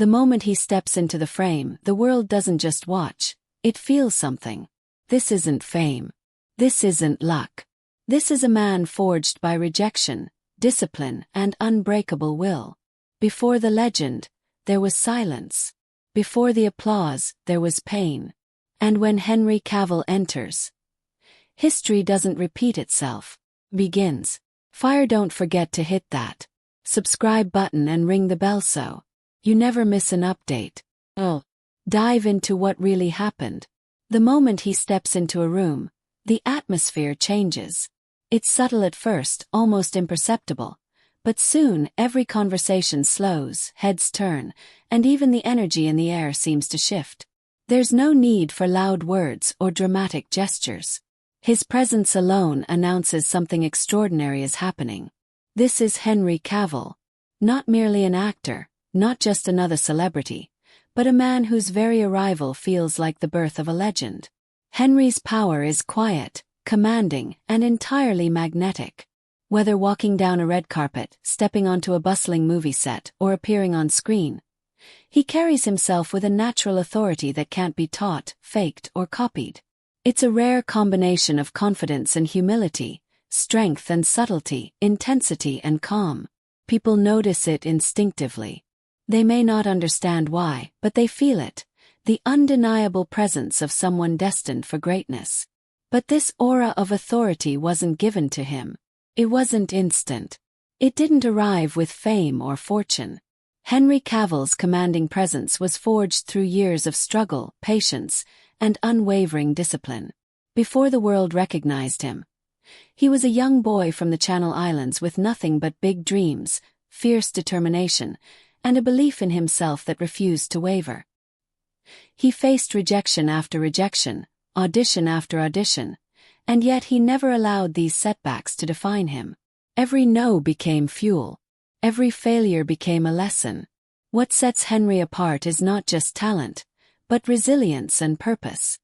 The moment he steps into the frame, the world doesn't just watch, it feels something. This isn't fame. This isn't luck. This is a man forged by rejection, discipline, and unbreakable will. Before the legend, there was silence. Before the applause, there was pain. And when Henry Cavill enters, history doesn't repeat itself, begins. Don't forget to hit that subscribe button and ring the bell so you never miss an update. Dive into what really happened. The moment he steps into a room, the atmosphere changes. It's subtle at first, almost imperceptible. But soon, every conversation slows, heads turn, and even the energy in the air seems to shift. There's no need for loud words or dramatic gestures. His presence alone announces something extraordinary is happening. This is Henry Cavill. Not merely an actor, not just another celebrity, but a man whose very arrival feels like the birth of a legend. Henry's power is quiet, commanding, and entirely magnetic. Whether walking down a red carpet, stepping onto a bustling movie set, or appearing on screen, he carries himself with a natural authority that can't be taught, faked, or copied. It's a rare combination of confidence and humility, strength and subtlety, intensity and calm. People notice it instinctively. They may not understand why, but they feel it, the undeniable presence of someone destined for greatness. But this aura of authority wasn't given to him. It wasn't instant. It didn't arrive with fame or fortune. Henry Cavill's commanding presence was forged through years of struggle, patience, and unwavering discipline. Before the world recognized him, he was a young boy from the Channel Islands with nothing but big dreams, fierce determination, and a belief in himself that refused to waver. He faced rejection after rejection, audition after audition, and yet he never allowed these setbacks to define him. Every no became fuel. Every failure became a lesson. What sets Henry apart is not just talent, but resilience and purpose.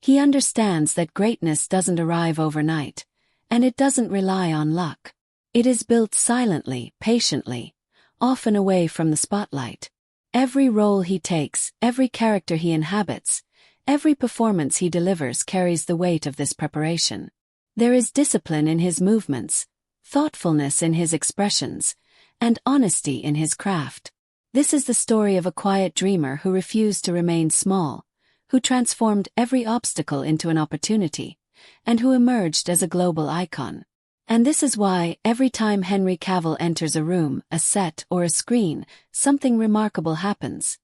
He understands that greatness doesn't arrive overnight, and it doesn't rely on luck. It is built silently, patiently, often away from the spotlight. Every role he takes, every character he inhabits, every performance he delivers carries the weight of this preparation. There is discipline in his movements, thoughtfulness in his expressions, and honesty in his craft. This is the story of a quiet dreamer who refused to remain small, who transformed every obstacle into an opportunity, and who emerged as a global icon. And this is why, every time Henry Cavill enters a room, a set, or a screen, something remarkable happens.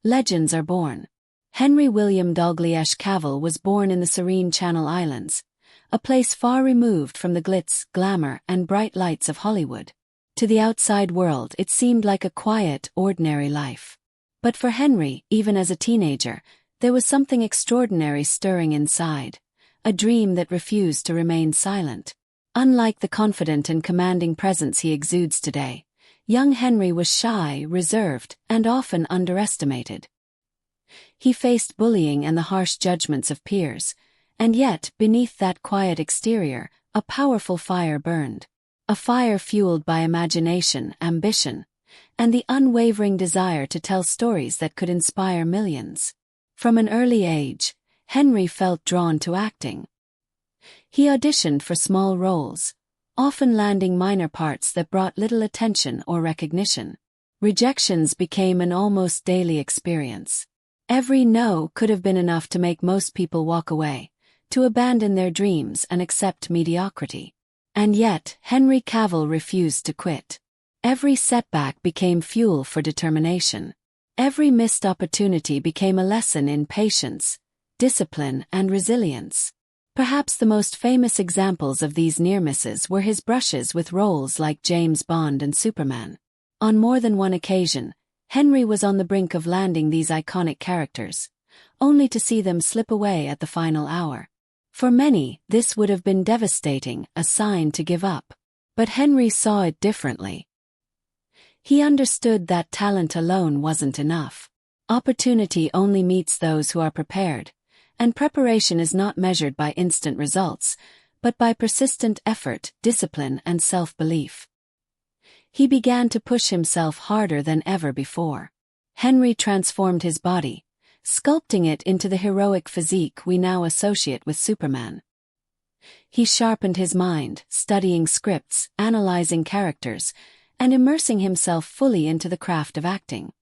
Legends are born. Henry William Dalglish Cavill was born in the serene Channel Islands, a place far removed from the glitz, glamour, and bright lights of Hollywood. To the outside world, it seemed like a quiet, ordinary life. But for Henry, even as a teenager, there was something extraordinary stirring inside, a dream that refused to remain silent. Unlike the confident and commanding presence he exudes today, young Henry was shy, reserved, and often underestimated. He faced bullying and the harsh judgments of peers, and yet, beneath that quiet exterior, a powerful fire burned. A fire fueled by imagination, ambition, and the unwavering desire to tell stories that could inspire millions. From an early age, Henry felt drawn to acting. He auditioned for small roles, often landing minor parts that brought little attention or recognition. Rejections became an almost daily experience. Every no could have been enough to make most people walk away, to abandon their dreams and accept mediocrity. And yet, Henry Cavill refused to quit. Every setback became fuel for determination. Every missed opportunity became a lesson in patience, discipline, and resilience. Perhaps the most famous examples of these near misses were his brushes with roles like James Bond and Superman. On more than one occasion, Henry was on the brink of landing these iconic characters, only to see them slip away at the final hour. For many, this would have been devastating, a sign to give up. But Henry saw it differently. He understood that talent alone wasn't enough. Opportunity only meets those who are prepared, and preparation is not measured by instant results, but by persistent effort, discipline, and self-belief. He began to push himself harder than ever before. Henry transformed his body, sculpting it into the heroic physique we now associate with Superman. He sharpened his mind, studying scripts, analyzing characters, and immersing himself fully into the craft of acting.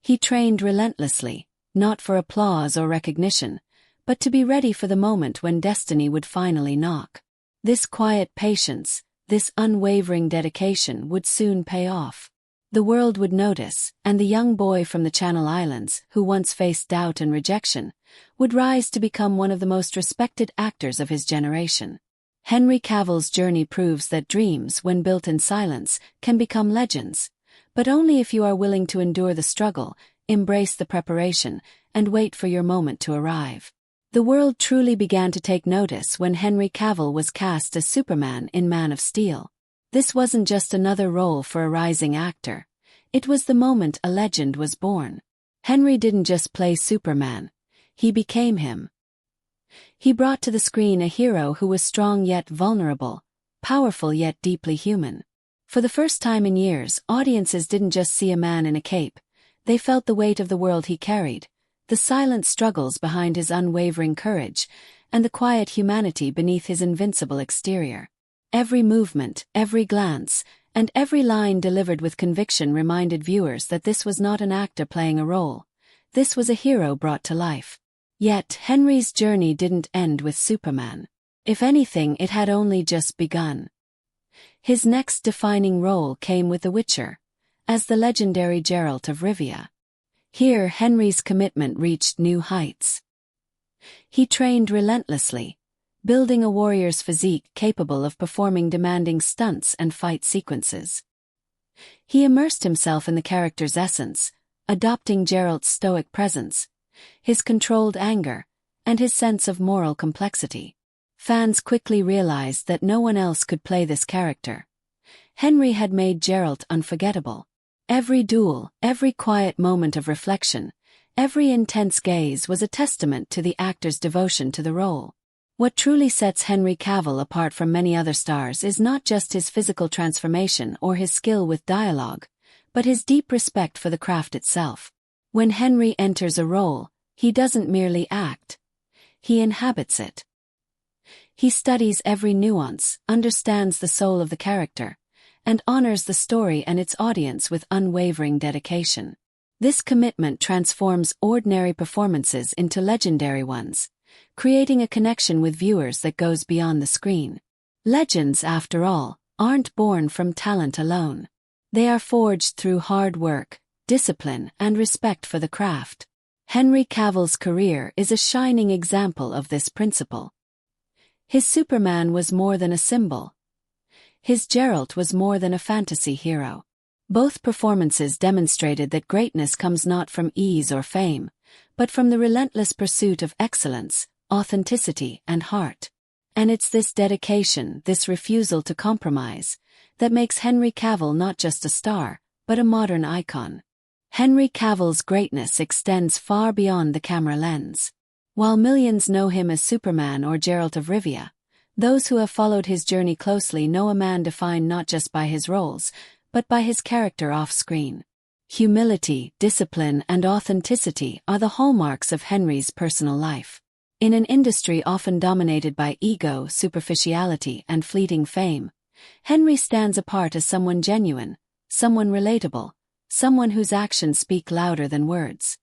He trained relentlessly, not for applause or recognition, but to be ready for the moment when destiny would finally knock. This quiet patience, this unwavering dedication would soon pay off. The world would notice, and the young boy from the Channel Islands, who once faced doubt and rejection, would rise to become one of the most respected actors of his generation. Henry Cavill's journey proves that dreams, when built in silence, can become legends, but only if you are willing to endure the struggle, embrace the preparation, and wait for your moment to arrive. The world truly began to take notice when Henry Cavill was cast as Superman in Man of Steel. This wasn't just another role for a rising actor. It was the moment a legend was born. Henry didn't just play Superman. He became him. He brought to the screen a hero who was strong yet vulnerable, powerful yet deeply human. For the first time in years, audiences didn't just see a man in a cape. They felt the weight of the world he carried, the silent struggles behind his unwavering courage, and the quiet humanity beneath his invincible exterior. Every movement, every glance, and every line delivered with conviction reminded viewers that this was not an actor playing a role. This was a hero brought to life. Yet, Henry's journey didn't end with Superman. If anything, it had only just begun. His next defining role came with The Witcher, as the legendary Geralt of Rivia. Here, Henry's commitment reached new heights. He trained relentlessly, building a warrior's physique capable of performing demanding stunts and fight sequences. He immersed himself in the character's essence, adopting Geralt's stoic presence, his controlled anger, and his sense of moral complexity. Fans quickly realized that no one else could play this character. Henry had made Geralt unforgettable. Every duel, every quiet moment of reflection, every intense gaze was a testament to the actor's devotion to the role. What truly sets Henry Cavill apart from many other stars is not just his physical transformation or his skill with dialogue, but his deep respect for the craft itself. When Henry enters a role, he doesn't merely act. He inhabits it. He studies every nuance, understands the soul of the character, and honors the story and its audience with unwavering dedication. This commitment transforms ordinary performances into legendary ones, creating a connection with viewers that goes beyond the screen. Legends, after all, aren't born from talent alone. They are forged through hard work, discipline, and respect for the craft. Henry Cavill's career is a shining example of this principle. His Superman was more than a symbol. His Geralt was more than a fantasy hero. Both performances demonstrated that greatness comes not from ease or fame, but from the relentless pursuit of excellence, authenticity, and heart. And it's this dedication, this refusal to compromise, that makes Henry Cavill not just a star, but a modern icon. Henry Cavill's greatness extends far beyond the camera lens. While millions know him as Superman or Geralt of Rivia, those who have followed his journey closely know a man defined not just by his roles, but by his character off-screen. Humility, discipline, and authenticity are the hallmarks of Henry's personal life. In an industry often dominated by ego, superficiality, and fleeting fame, Henry stands apart as someone genuine, someone relatable, someone whose actions speak louder than words.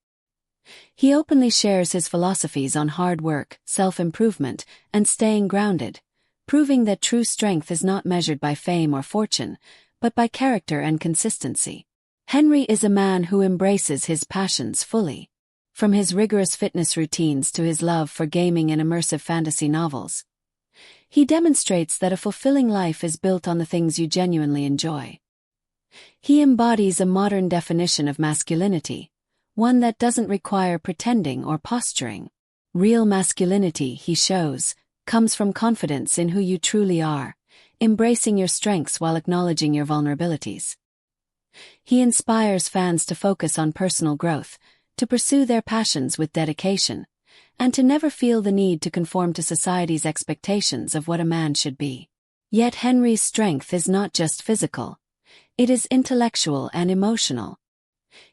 He openly shares his philosophies on hard work, self-improvement, and staying grounded, proving that true strength is not measured by fame or fortune, but by character and consistency. Henry is a man who embraces his passions fully. From his rigorous fitness routines to his love for gaming and immersive fantasy novels, he demonstrates that a fulfilling life is built on the things you genuinely enjoy. He embodies a modern definition of masculinity, one that doesn't require pretending or posturing. Real masculinity, he shows, comes from confidence in who you truly are, embracing your strengths while acknowledging your vulnerabilities. He inspires fans to focus on personal growth, to pursue their passions with dedication, and to never feel the need to conform to society's expectations of what a man should be. Yet Henry's strength is not just physical. It is intellectual and emotional.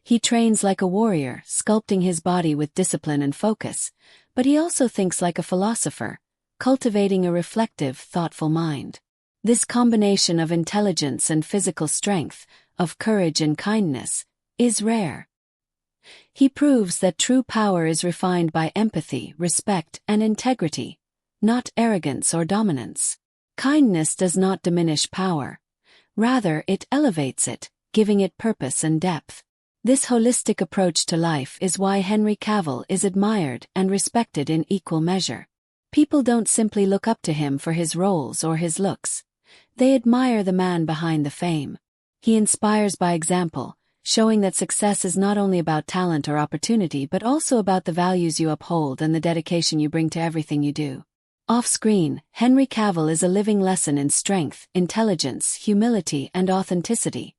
He trains like a warrior, sculpting his body with discipline and focus, but he also thinks like a philosopher, cultivating a reflective, thoughtful mind. This combination of intelligence and physical strength, of courage and kindness, is rare. He proves that true power is refined by empathy, respect, and integrity, not arrogance or dominance. Kindness does not diminish power. Rather, it elevates it, giving it purpose and depth. This holistic approach to life is why Henry Cavill is admired and respected in equal measure. People don't simply look up to him for his roles or his looks. They admire the man behind the fame. He inspires by example, showing that success is not only about talent or opportunity but also about the values you uphold and the dedication you bring to everything you do. Off-screen, Henry Cavill is a living lesson in strength, intelligence, humility, and authenticity.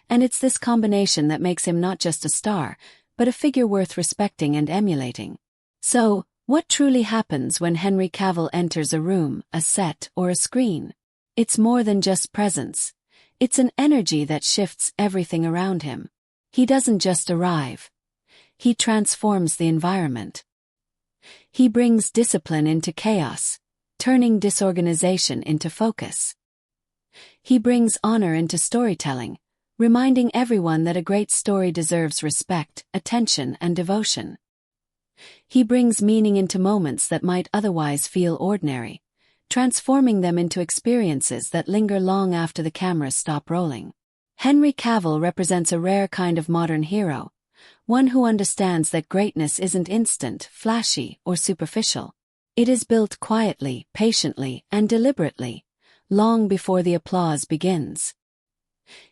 And it's this combination that makes him not just a star, but a figure worth respecting and emulating. So, what truly happens when Henry Cavill enters a room, a set, or a screen? It's more than just presence. It's an energy that shifts everything around him. He doesn't just arrive. He transforms the environment. He brings discipline into chaos, turning disorganization into focus. He brings honor into storytelling, reminding everyone that a great story deserves respect, attention, and devotion. He brings meaning into moments that might otherwise feel ordinary, transforming them into experiences that linger long after the cameras stop rolling. Henry Cavill represents a rare kind of modern hero, one who understands that greatness isn't instant, flashy, or superficial. It is built quietly, patiently, and deliberately, long before the applause begins.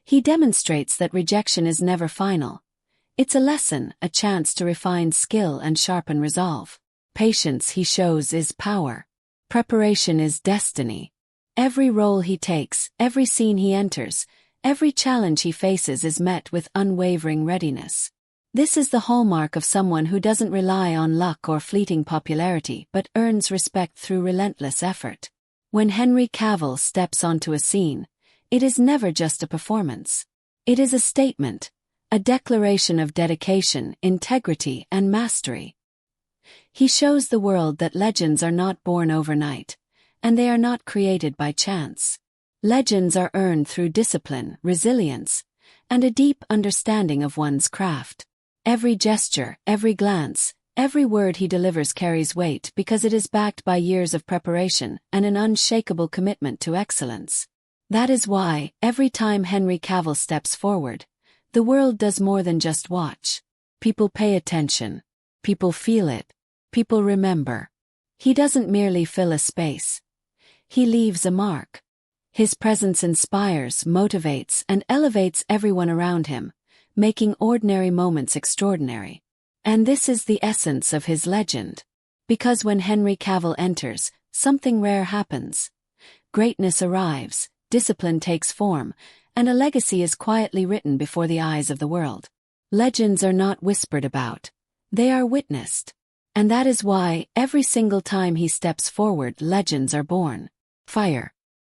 He demonstrates that rejection is never final. It's a lesson, a chance to refine skill and sharpen resolve. Patience, he shows, is power. Preparation is destiny. Every role he takes, every scene he enters, every challenge he faces is met with unwavering readiness. This is the hallmark of someone who doesn't rely on luck or fleeting popularity but earns respect through relentless effort. When Henry Cavill steps onto a scene, it is never just a performance. It is a statement, a declaration of dedication, integrity, and mastery. He shows the world that legends are not born overnight, and they are not created by chance. Legends are earned through discipline, resilience, and a deep understanding of one's craft. Every gesture, every glance, every word he delivers carries weight because it is backed by years of preparation and an unshakable commitment to excellence. That is why, every time Henry Cavill steps forward, the world does more than just watch. People pay attention. People feel it. People remember. He doesn't merely fill a space. He leaves a mark. His presence inspires, motivates, and elevates everyone around him, making ordinary moments extraordinary. And this is the essence of his legend. Because when Henry Cavill enters, something rare happens. Greatness arrives, discipline takes form, and a legacy is quietly written before the eyes of the world. Legends are not whispered about. They are witnessed. And that is why, every single time he steps forward, legends are born. Fire.